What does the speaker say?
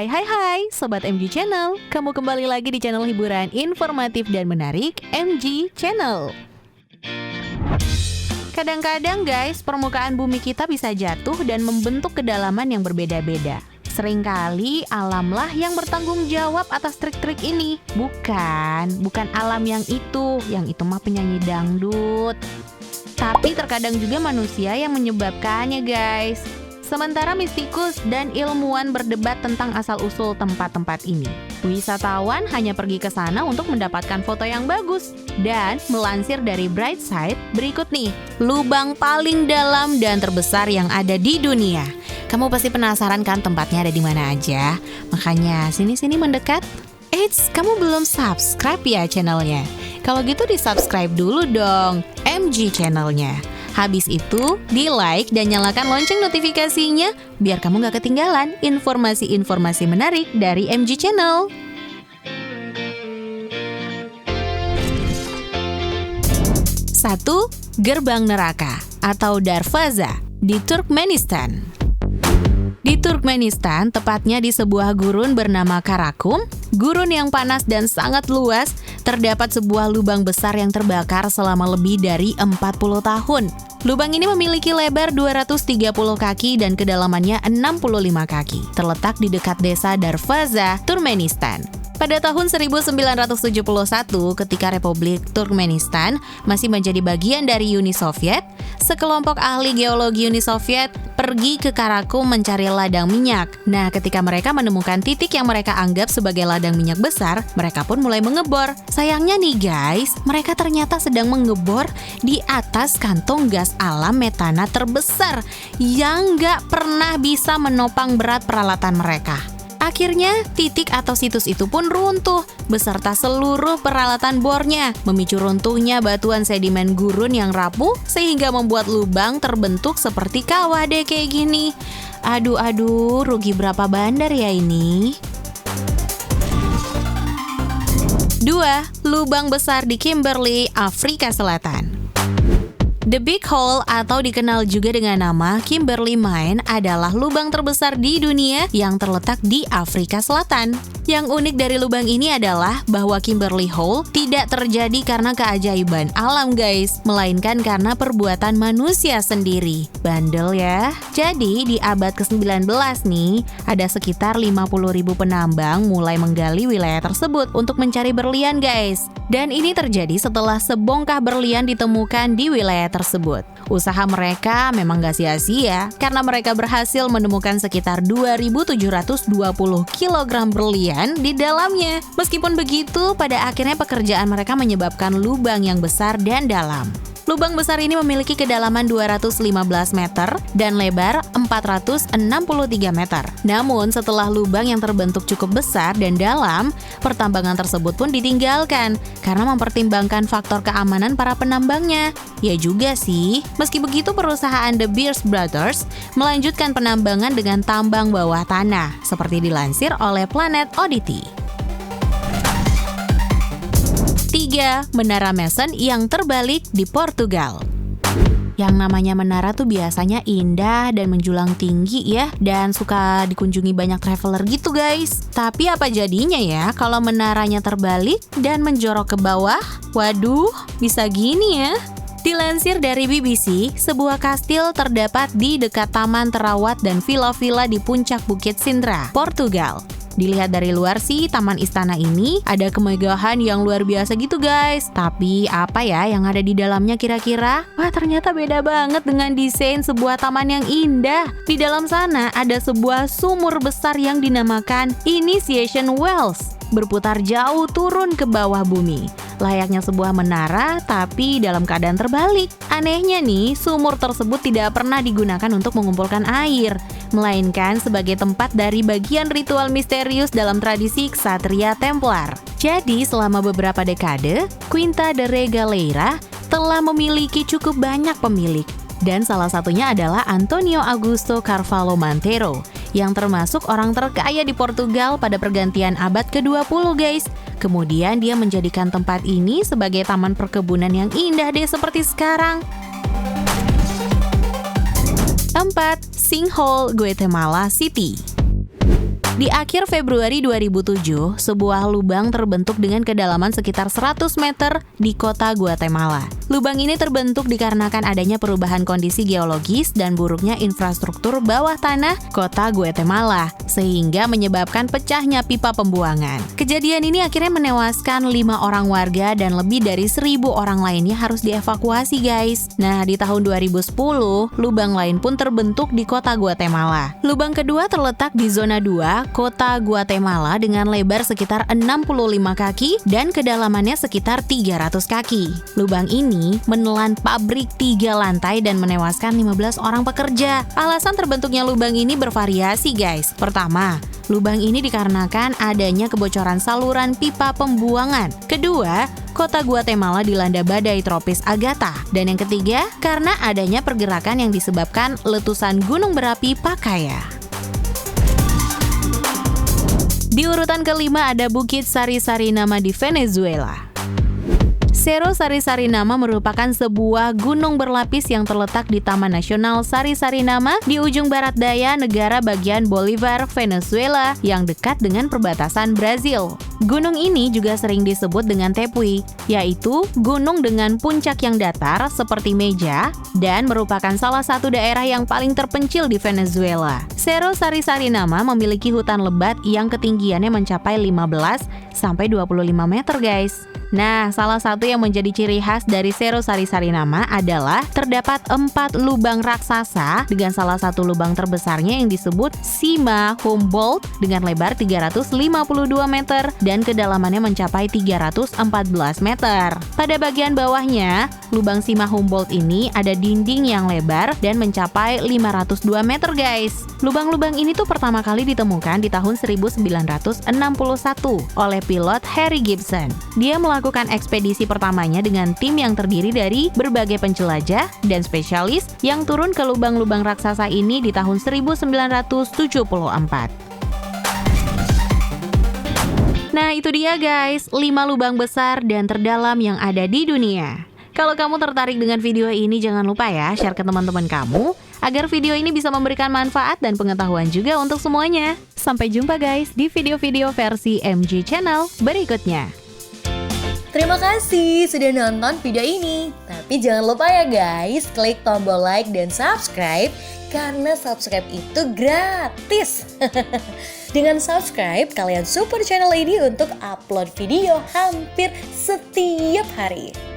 Hai, Sobat MG Channel. Kamu kembali lagi di channel hiburan informatif dan menarik MG Channel. Kadang-kadang guys, permukaan bumi kita bisa jatuh dan membentuk kedalaman yang berbeda-beda. Seringkali alamlah yang bertanggung jawab atas trik-trik ini. Bukan alam yang itu mah penyanyi dangdut. Tapi terkadang juga manusia yang menyebabkannya guys. Sementara mistikus dan ilmuwan berdebat tentang asal-usul tempat-tempat ini, wisatawan hanya pergi ke sana untuk mendapatkan foto yang bagus. Dan melansir dari Brightside, berikut nih, lubang paling dalam dan terbesar yang ada di dunia. Kamu pasti penasaran kan tempatnya ada di mana aja? Makanya sini-sini mendekat. Eits, kamu belum subscribe ya channelnya? Kalau gitu di-subscribe dulu dong MG channelnya. Habis itu, di-like dan nyalakan lonceng notifikasinya biar kamu gak ketinggalan informasi-informasi menarik dari MG Channel. 1. Gerbang Neraka atau Darvaza di Turkmenistan. Di Turkmenistan, tepatnya di sebuah gurun bernama Karakum, gurun yang panas dan sangat luas, terdapat sebuah lubang besar yang terbakar selama lebih dari 40 tahun. Lubang ini memiliki lebar 230 kaki dan kedalamannya 65 kaki, terletak di dekat desa Darvaza, Turkmenistan. Pada tahun 1971, ketika Republik Turkmenistan masih menjadi bagian dari Uni Soviet, sekelompok ahli geologi Uni Soviet pergi ke Karakum mencari ladang minyak. Nah, ketika mereka menemukan titik yang mereka anggap sebagai ladang minyak besar, mereka pun mulai mengebor. Sayangnya nih guys, mereka ternyata sedang mengebor di atas kantong gas alam metana terbesar yang nggak pernah bisa menopang berat peralatan mereka. Akhirnya, titik atau situs itu pun runtuh beserta seluruh peralatan bornya, memicu runtuhnya batuan sedimen gurun yang rapuh sehingga membuat lubang terbentuk seperti kawah deh kayak gini. Aduh, rugi berapa bandar ya ini? 2. Lubang besar di Kimberley, Afrika Selatan. The Big Hole atau dikenal juga dengan nama Kimberley Mine adalah lubang terbesar di dunia yang terletak di Afrika Selatan. Yang unik dari lubang ini adalah bahwa Kimberley Hole tidak terjadi karena keajaiban alam guys, melainkan karena perbuatan manusia sendiri. Bandel ya. Jadi di abad ke-19 nih, ada sekitar 50.000 penambang mulai menggali wilayah tersebut untuk mencari berlian guys. Dan ini terjadi setelah sebongkah berlian ditemukan di wilayah tersebut. Usaha mereka memang gak sia-sia karena mereka berhasil menemukan sekitar 2.720 kg berlian di dalamnya. Meskipun begitu, pada akhirnya pekerjaan mereka menyebabkan lubang yang besar dan dalam. Lubang besar ini memiliki kedalaman 215 meter dan lebar 463 meter. Namun setelah lubang yang terbentuk cukup besar dan dalam, pertambangan tersebut pun ditinggalkan karena mempertimbangkan faktor keamanan para penambangnya. Ya juga sih, meski begitu perusahaan The Beers Brothers melanjutkan penambangan dengan tambang bawah tanah, seperti dilansir oleh Planet Oddity. 3. Menara Mason yang terbalik di Portugal. Yang namanya menara tuh biasanya indah dan menjulang tinggi ya, dan suka dikunjungi banyak traveler gitu guys. Tapi apa jadinya ya kalau menaranya terbalik dan menjorok ke bawah? Waduh, bisa gini ya. Dilansir dari BBC, sebuah kastil terdapat di dekat taman terawat dan villa-villa di puncak Bukit Sintra, Portugal. Dilihat dari luar sih, taman istana ini ada kemegahan yang luar biasa gitu guys. Tapi apa ya yang ada di dalamnya kira-kira? Wah, ternyata beda banget dengan desain sebuah taman yang indah. Di dalam sana ada sebuah sumur besar yang dinamakan Initiation Wells, berputar jauh turun ke bawah bumi. Layaknya sebuah menara, tapi dalam keadaan terbalik. Anehnya nih, sumur tersebut tidak pernah digunakan untuk mengumpulkan air, melainkan sebagai tempat dari bagian ritual misterius dalam tradisi Ksatria Templar. Jadi, selama beberapa dekade, Quinta de Regaleira telah memiliki cukup banyak pemilik. Dan salah satunya adalah Antonio Augusto Carvalho Monteiro, yang termasuk orang terkaya di Portugal pada pergantian abad ke-20 guys. Kemudian dia menjadikan tempat ini sebagai taman perkebunan yang indah deh seperti sekarang. 4. Sinkhole, Guatemala City. Di akhir Februari 2007, sebuah lubang terbentuk dengan kedalaman sekitar 100 meter di kota Guatemala. Lubang ini terbentuk dikarenakan adanya perubahan kondisi geologis dan buruknya infrastruktur bawah tanah kota Guatemala, sehingga menyebabkan pecahnya pipa pembuangan. Kejadian ini akhirnya menewaskan 5 orang warga dan lebih dari 1.000 orang lainnya harus dievakuasi, guys. Nah, di tahun 2010, lubang lain pun terbentuk di kota Guatemala. Lubang kedua terletak di zona 2, kota Guatemala dengan lebar sekitar 65 kaki dan kedalamannya sekitar 300 kaki. Lubang ini menelan pabrik 3 lantai dan menewaskan 15 orang pekerja. Alasan terbentuknya lubang ini bervariasi, guys. Pertama, lubang ini dikarenakan adanya kebocoran saluran pipa pembuangan. Kedua, kota Guatemala dilanda badai tropis Agatha. Dan yang ketiga, karena adanya pergerakan yang disebabkan letusan gunung berapi Pacaya. Di urutan kelima ada Bukit Sari-Sarinama di Venezuela. Cerro Sari-Sarinama merupakan sebuah gunung berlapis yang terletak di Taman Nasional Sari-Sarinama di ujung barat daya negara bagian Bolivar, Venezuela yang dekat dengan perbatasan Brazil. Gunung ini juga sering disebut dengan Tepuy, yaitu gunung dengan puncak yang datar seperti meja dan merupakan salah satu daerah yang paling terpencil di Venezuela. Cerro Sari-Sarinama memiliki hutan lebat yang ketinggiannya mencapai 15 sampai 25 meter, guys. Nah, salah satu yang menjadi ciri khas dari Cerro Sari-Sarinama adalah terdapat 4 lubang raksasa dengan salah satu lubang terbesarnya yang disebut Sima Humboldt dengan lebar 352 meter dan kedalamannya mencapai 314 meter. Pada bagian bawahnya, lubang Sima Humboldt ini ada dinding yang lebar dan mencapai 502 meter, guys. Lubang-lubang ini tuh pertama kali ditemukan di tahun 1961 oleh pilot Harry Gibson. Dia melakukan ekspedisi pertamanya dengan tim yang terdiri dari berbagai penjelajah dan spesialis yang turun ke lubang-lubang raksasa ini di tahun 1974. Nah, itu dia, guys, 5 lubang besar dan terdalam yang ada di dunia. Kalau kamu tertarik dengan video ini, jangan lupa ya share ke teman-teman kamu agar video ini bisa memberikan manfaat dan pengetahuan juga untuk semuanya. Sampai jumpa, guys, di video-video versi MG Channel berikutnya. Terima kasih sudah nonton video ini. Tapi jangan lupa ya guys, klik tombol like dan subscribe karena subscribe itu gratis. Dengan subscribe, kalian support channel ini untuk upload video hampir setiap hari.